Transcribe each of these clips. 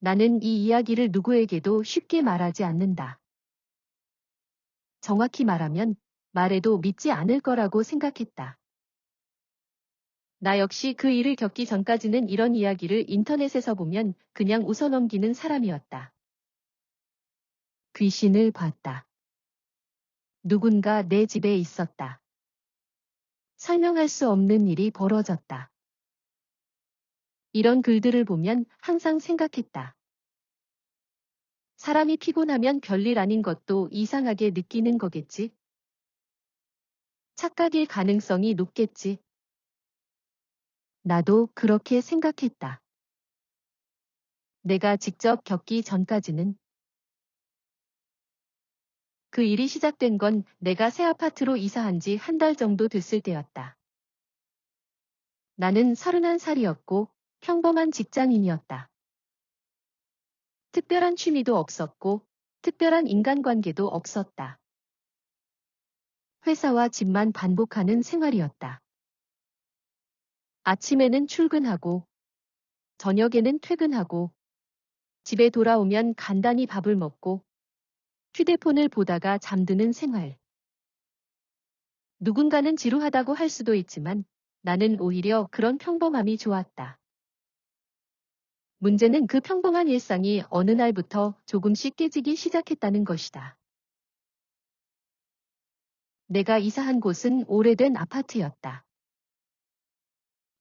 나는 이 이야기를 누구에게도 쉽게 말하지 않는다. 정확히 말하면 말해도 믿지 않을 거라고 생각했다. 나 역시 그 일을 겪기 전까지는 이런 이야기를 인터넷에서 보면 그냥 웃어넘기는 사람이었다. 귀신을 봤다. 누군가 내 집에 있었다. 설명할 수 없는 일이 벌어졌다. 이런 글들을 보면 항상 생각했다. 사람이 피곤하면 별일 아닌 것도 이상하게 느끼는 거겠지? 착각일 가능성이 높겠지. 나도 그렇게 생각했다. 내가 직접 겪기 전까지는. 그 일이 시작된 건 내가 새 아파트로 이사한 지 한 달 정도 됐을 때였다. 나는 31살이었고 평범한 직장인이었다. 특별한 취미도 없었고 특별한 인간관계도 없었다. 회사와 집만 반복하는 생활이었다. 아침에는 출근하고 저녁에는 퇴근하고 집에 돌아오면 간단히 밥을 먹고 휴대폰을 보다가 잠드는 생활. 누군가는 지루하다고 할 수도 있지만 나는 오히려 그런 평범함이 좋았다. 문제는 그 평범한 일상이 어느 날부터 조금씩 깨지기 시작했다는 것이다. 내가 이사한 곳은 오래된 아파트였다.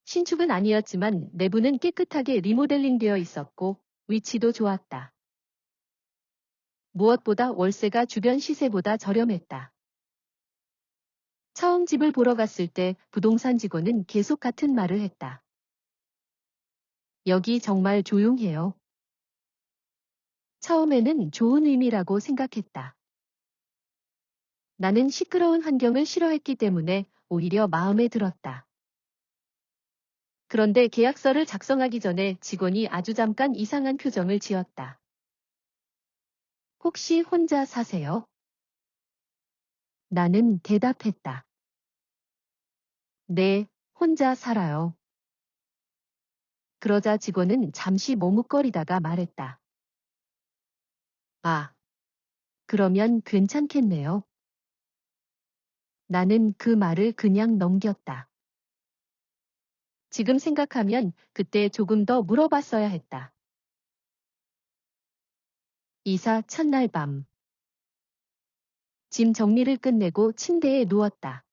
신축은 아니었지만 내부는 깨끗하게 리모델링 되어 있었고 위치도 좋았다. 무엇보다 월세가 주변 시세보다 저렴했다. 처음 집을 보러 갔을 때 부동산 직원은 계속 같은 말을 했다. 여기 정말 조용해요. 처음에는 좋은 의미라고 생각했다. 나는 시끄러운 환경을 싫어했기 때문에 오히려 마음에 들었다. 그런데 계약서를 작성하기 전에 직원이 아주 잠깐 이상한 표정을 지었다. 혹시 혼자 사세요? 나는 대답했다. 네, 혼자 살아요. 그러자 직원은 잠시 머뭇거리다가 말했다. 아, 그러면 괜찮겠네요. 나는 그 말을 그냥 넘겼다. 지금 생각하면 그때 조금 더 물어봤어야 했다. 이사 첫날 밤. 짐 정리를 끝내고 침대에 누웠다.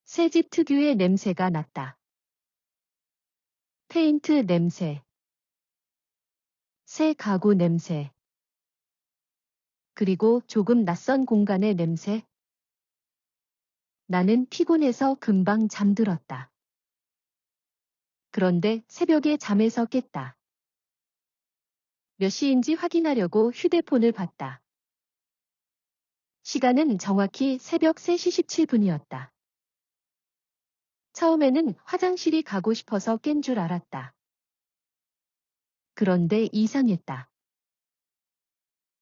새 집 특유의 냄새가 났다. 페인트 냄새, 새 가구 냄새, 그리고 조금 낯선 공간의 냄새. 나는 피곤해서 금방 잠들었다. 그런데 새벽에 잠에서 깼다. 몇 시인지 확인하려고 휴대폰을 봤다. 시간은 정확히 새벽 3시 17분이었다. 처음에는 화장실이 가고 싶어서 깬 줄 알았다. 그런데 이상했다.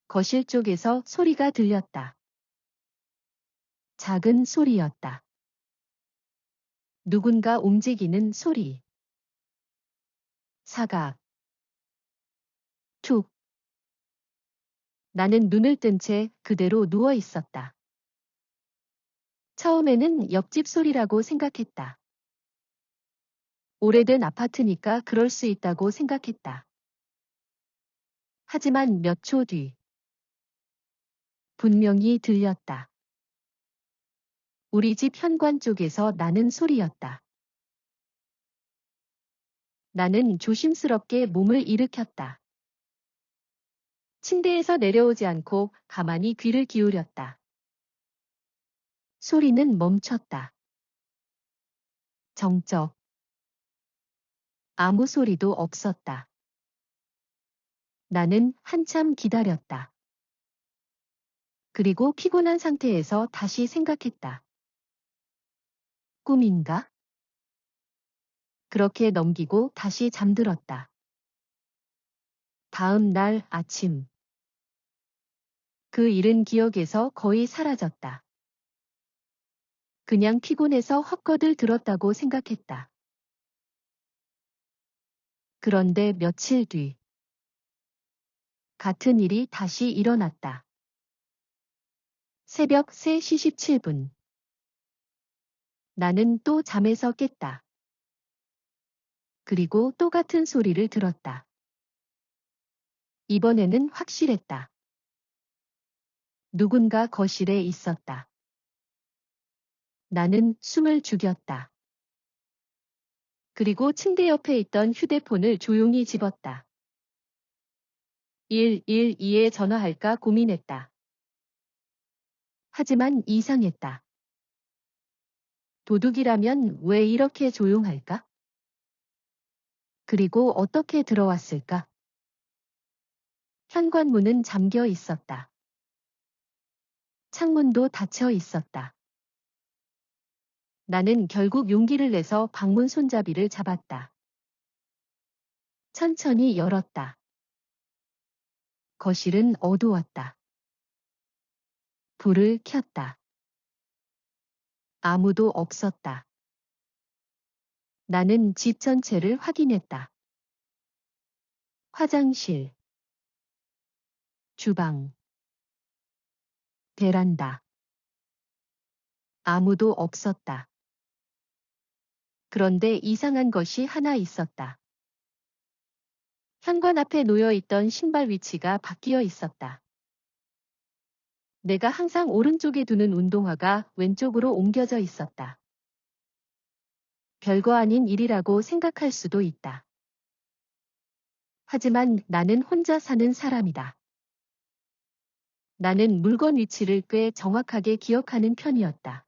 거실 쪽에서 소리가 들렸다. 작은 소리였다. 누군가 움직이는 소리. 사각. 툭. 나는 눈을 뜬 채 그대로 누워 있었다. 처음에는 옆집 소리라고 생각했다. 오래된 아파트니까 그럴 수 있다고 생각했다. 하지만 몇 초 뒤, 분명히 들렸다. 우리 집 현관 쪽에서 나는 소리였다. 나는 조심스럽게 몸을 일으켰다. 침대에서 내려오지 않고 가만히 귀를 기울였다. 소리는 멈췄다. 정적. 아무 소리도 없었다. 나는 한참 기다렸다. 그리고 피곤한 상태에서 다시 생각했다. 꿈인가? 그렇게 넘기고 다시 잠들었다. 다음 날 아침. 그 일은 기억에서 거의 사라졌다. 그냥 피곤해서 헛거들 들었다고 생각했다. 그런데 며칠 뒤, 같은 일이 다시 일어났다. 새벽 3시 17분. 나는 또 잠에서 깼다. 그리고 또 같은 소리를 들었다. 이번에는 확실했다. 누군가 거실에 있었다. 나는 숨을 죽였다. 그리고 침대 옆에 있던 휴대폰을 조용히 집었다. 112에 전화할까 고민했다. 하지만 이상했다. 도둑이라면 왜 이렇게 조용할까? 그리고 어떻게 들어왔을까? 현관문은 잠겨 있었다. 창문도 닫혀 있었다. 나는 결국 용기를 내서 방문 손잡이를 잡았다. 천천히 열었다. 거실은 어두웠다. 불을 켰다. 아무도 없었다. 나는 집 전체를 확인했다. 화장실, 주방, 베란다. 아무도 없었다. 그런데 이상한 것이 하나 있었다. 현관 앞에 놓여 있던 신발 위치가 바뀌어 있었다. 내가 항상 오른쪽에 두는 운동화가 왼쪽으로 옮겨져 있었다. 별거 아닌 일이라고 생각할 수도 있다. 하지만 나는 혼자 사는 사람이다. 나는 물건 위치를 꽤 정확하게 기억하는 편이었다.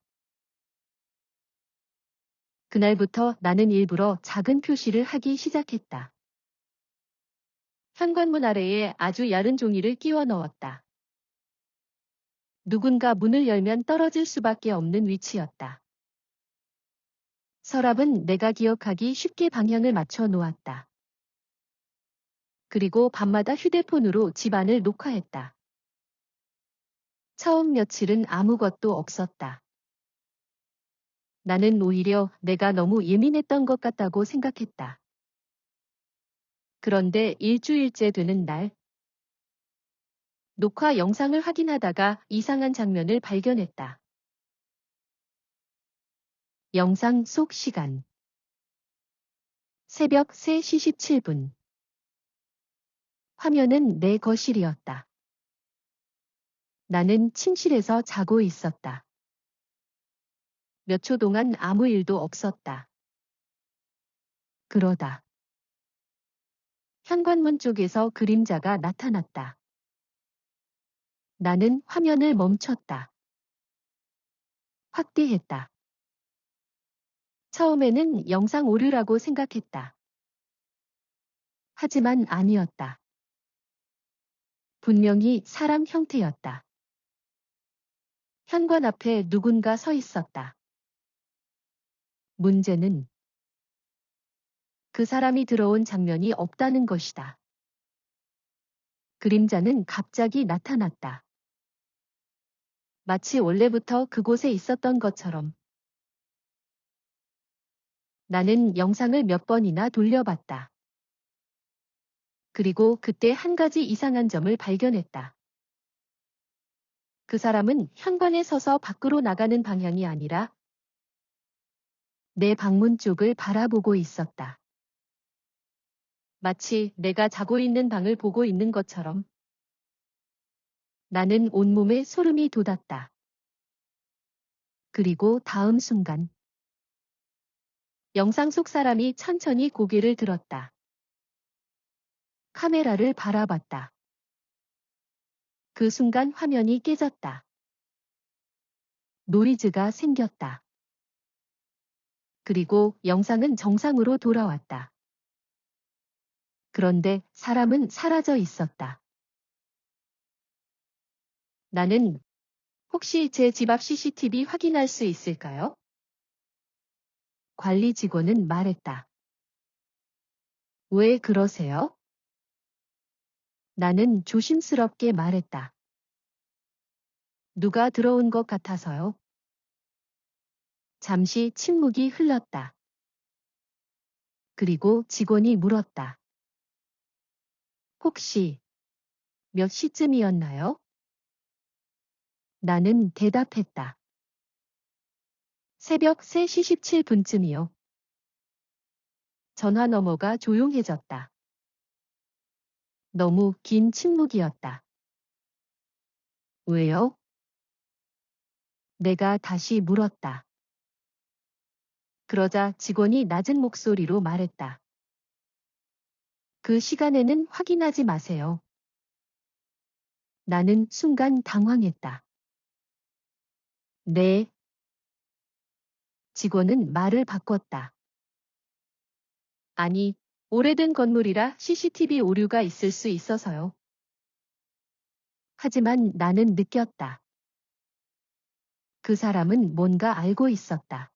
그날부터 나는 일부러 작은 표시를 하기 시작했다. 현관문 아래에 아주 얇은 종이를 끼워 넣었다. 누군가 문을 열면 떨어질 수밖에 없는 위치였다. 서랍은 내가 기억하기 쉽게 방향을 맞춰 놓았다. 그리고 밤마다 휴대폰으로 집안을 녹화했다. 처음 며칠은 아무것도 없었다. 나는 오히려 내가 너무 예민했던 것 같다고 생각했다. 그런데 일주일째 되는 날, 녹화 영상을 확인하다가 이상한 장면을 발견했다. 영상 속 시간. 새벽 3시 17분. 화면은 내 거실이었다. 나는 침실에서 자고 있었다. 몇 초 동안 아무 일도 없었다. 그러다 현관문 쪽에서 그림자가 나타났다. 나는 화면을 멈췄다. 확대했다. 처음에는 영상 오류라고 생각했다. 하지만 아니었다. 분명히 사람 형태였다. 현관 앞에 누군가 서 있었다. 문제는 그 사람이 들어온 장면이 없다는 것이다. 그림자는 갑자기 나타났다. 마치 원래부터 그곳에 있었던 것처럼. 나는 영상을 몇 번이나 돌려봤다. 그리고 그때 한 가지 이상한 점을 발견했다. 그 사람은 현관에 서서 밖으로 나가는 방향이 아니라 내 방문 쪽을 바라보고 있었다. 마치 내가 자고 있는 방을 보고 있는 것처럼. 나는 온몸에 소름이 돋았다. 그리고 다음 순간 영상 속 사람이 천천히 고개를 들었다. 카메라를 바라봤다. 그 순간 화면이 깨졌다. 노이즈가 생겼다. 그리고 영상은 정상으로 돌아왔다. 그런데 사람은 사라져 있었다. 나는 혹시 제 집 앞 CCTV 확인할 수 있을까요? 관리 직원은 말했다. 왜 그러세요? 나는 조심스럽게 말했다. 누가 들어온 것 같아서요. 잠시 침묵이 흘렀다. 그리고 직원이 물었다. 혹시 몇 시쯤이었나요? 나는 대답했다. 새벽 3시 17분쯤이요. 전화 너머가 조용해졌다. 너무 긴 침묵이었다. 왜요? 내가 다시 물었다. 그러자 직원이 낮은 목소리로 말했다. 그 시간에는 확인하지 마세요. 나는 순간 당황했다. 네. 직원은 말을 바꿨다. 아니, 오래된 건물이라 CCTV 오류가 있을 수 있어서요. 하지만 나는 느꼈다. 그 사람은 뭔가 알고 있었다.